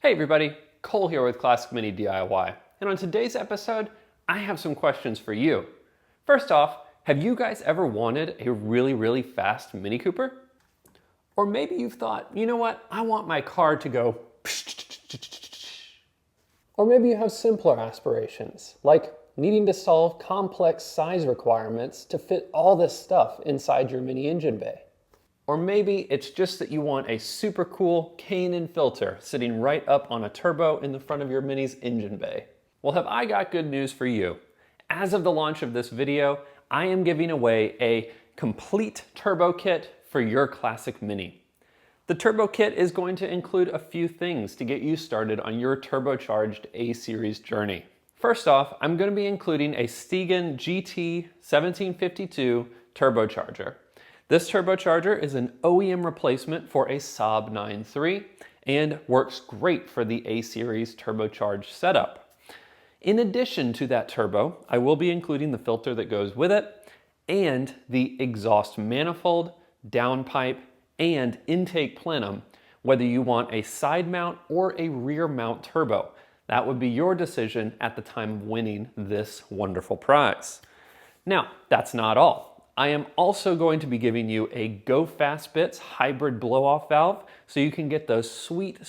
Hey everybody, Cole here with Classic Mini DIY, and on today's episode, I have some questions for you. First off, have you guys ever wanted a really fast Mini Cooper? Or maybe you've thought, you know what, I want my car to go. Or maybe you have simpler aspirations, like needing to solve complex size requirements to fit all this stuff inside your mini engine bay. Or maybe it's just that you want a super cool K&N filter sitting right up on a turbo in the front of your Mini's engine bay. Well, have I got good news for you. As of the launch of this video, I am giving away a complete turbo kit for your Classic Mini. The turbo kit is going to include a few things to get you started on your turbocharged A-Series journey. First off, I'm going to be including a Steigen GT1752 turbocharger. This turbocharger is an OEM replacement for a Saab 9.3 and works great for the A-Series turbocharged setup. In addition to that turbo, I will be including the filter that goes with it and the exhaust manifold, downpipe, and intake plenum, whether you want a side mount or a rear mount turbo. That would be your decision at the time of winning this wonderful prize. Now, that's not all. I am also going to be giving you a Go Fast Bits hybrid blow-off valve so you can get those sweet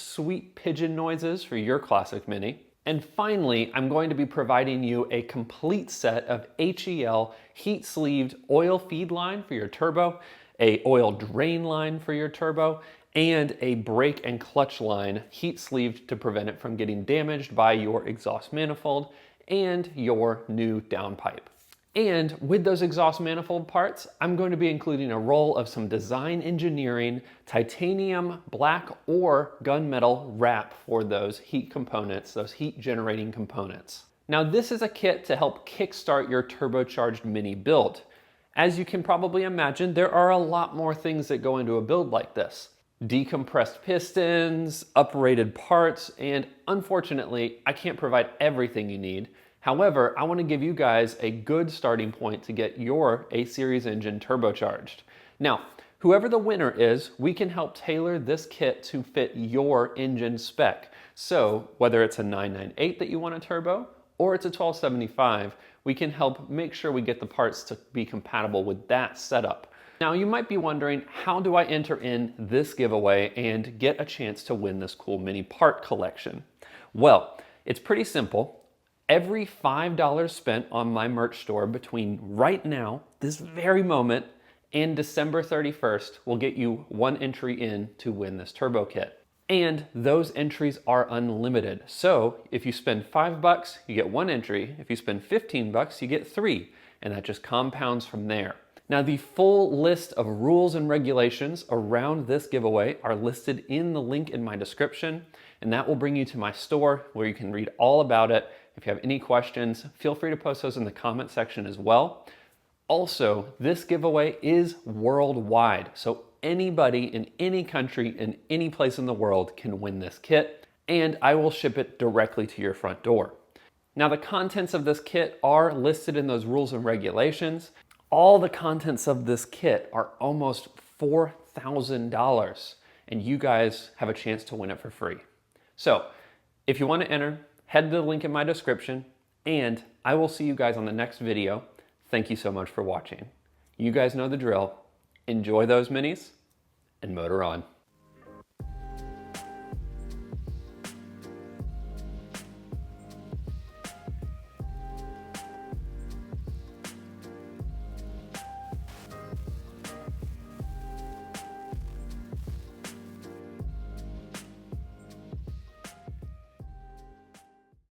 pigeon noises for your Classic Mini. And finally, I'm going to be providing you a complete set of HEL heat-sleeved oil feed line for your turbo, a oil drain line for your turbo, and a brake and clutch line heat-sleeved to prevent it from getting damaged by your exhaust manifold and your new downpipe. And with those exhaust manifold parts, I'm going to be including a roll of some design engineering titanium black or gunmetal wrap for those heat components, those heat generating components. Now this is a kit to help kickstart your turbocharged Mini build. As you can probably imagine, there are a lot more things that go into a build like this. Decompressed pistons, uprated parts, and unfortunately, I can't provide everything you need. However, I want to give you guys a good starting point to get your A-Series engine turbocharged. Now, whoever the winner is, we can help tailor this kit to fit your engine spec. So whether it's a 998 that you want a turbo or it's a 1275, we can help make sure we get the parts to be compatible with that setup. Now you might be wondering, how do I enter in this giveaway and get a chance to win this cool mini part collection? Well, it's pretty simple. Every $5 spent on my merch store between right now, this very moment, and December 31st will get you one entry in to win this turbo kit. And those entries are unlimited. So if you spend $5, you get one entry. If you spend $15, you get three. And that just compounds from there. Now the full list of rules and regulations around this giveaway are listed in the link in my description, and that will bring you to my store where you can read all about it. If you have any questions, feel free to post those in the comment section as well. Also, this giveaway is worldwide, so anybody in any country, in any place in the world can win this kit, and I will ship it directly to your front door. Now the contents of this kit are listed in those rules and regulations. All the contents of this kit are almost $4,000, and you guys have a chance to win it for free. So if you want to enter, head to the link in my description, and I will see you guys on the next video. Thank you so much for watching. You guys know the drill. Enjoy those minis, and motor on.